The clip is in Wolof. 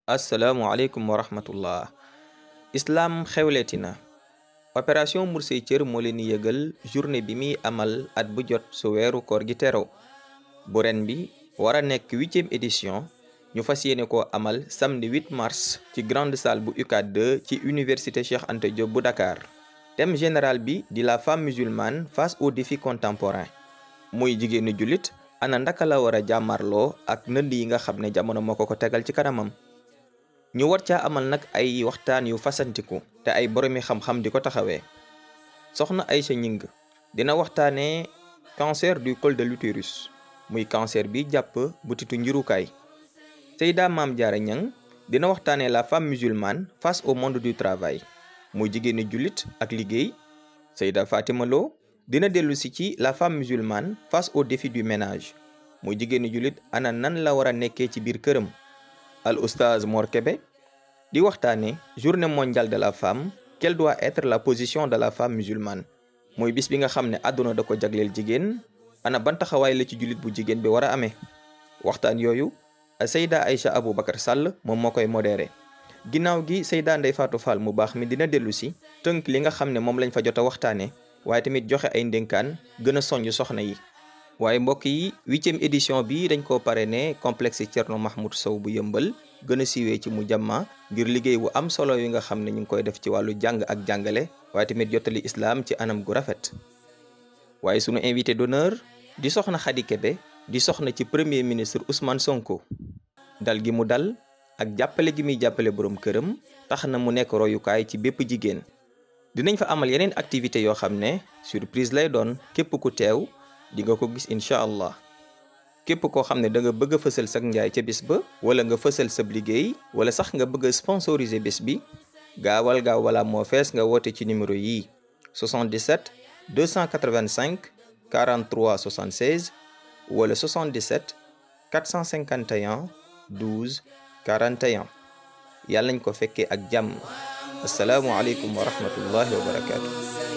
asalaamualeykum wa rahmatullah. Islam xewleeti na. opération Mbour Say Cër moo leen di yëgal journée bi muy amal at bu jot su weeru koor gi teroo bu ren bi war a nekk 8e édition ñu fas yéene koo amal samedi 8 mars ci grande salle bu UCAD 2 ci université Cheikh Anta Diop bu Dakar. thème général bi di la femme musulmane face aux défis contemporains muy jigéenu jullit ana ndaka la war a jàmmarloo ak nënd yi nga xam ne jamono moo ko tegal ci kanamam. ñu war caa amal nag ay waxtaan yu fasantiku te ay boromi xam-xam di ko taxawee. soxna Aïcha Ñing dina waxtaanee cancer du col de l'utérus muy cancer bi jàpp butitu njurukaay. Seyda Maam Jaara Ñang dina waxtaanee la femme musulmane face au monde du travail muy jigéeni jullit ak liggéey. Seyda Fatima Lo dina dellu si ci la femme musulmane face au défi du ménage muy jigéeni jullit ana nan la war a nekkee ci biir këram. al oustaz Mor Kébé di waxtaane journée mondiale de la femme, quelle doit être la position de la femme musulmane mooy bis bi nga xam ne àdduna da ko jagleel jigéen ana ban taxawaay la ci jullit bu jigéen bi war a amee. waxtaan yooyu Seyda Aïcha Aboubacar Sall moom moo koy modéré. ginnaaw gi Seyda Ndey Fatou Fall mu baax mi dina dellu si tënk li nga xam ne moom lañ fa jot a waxtaane waaye tamit joxe ay ndénkaan gën a soññ soxna yi. waaye mbokk yi 8e édition bi dañ koo parrainé complexe Thierno Mahmoud Sow bu yëmbal gën a siiwee ci Mujamma ngir liggéey bu am solo yi nga xam ne ñu ngi koy def ci wàllu jàng ak jàngale waaye tamit jottali islam ci anam gu rafet. waaye sunu invité d'honneur di soxna Khady Kébé di soxna ci premier ministre Ousmane Sonko. dal gi mu dal ak jàppale gi muy jàppale borom këram tax na mu nekk royukaay ci bépp jigéen. dinañ fa amal yeneen activité yoo xam ne surprise lay doon képp ku teew. di nga ko gis incha allah képp koo xam ne da nga bëgg a fësal sak njaay ca bis ba wala nga fësal sab liggéey wala sax nga bëgg a sponsoriser bés bi gaawal gaaw wala moo fees nga woote ci numéro yii 77 285 43 76 wala 77 451 12 41 yàlla nañ ko fekkee ak jàmm asalaamualeykum wa rahmatullahi wa barakaatu.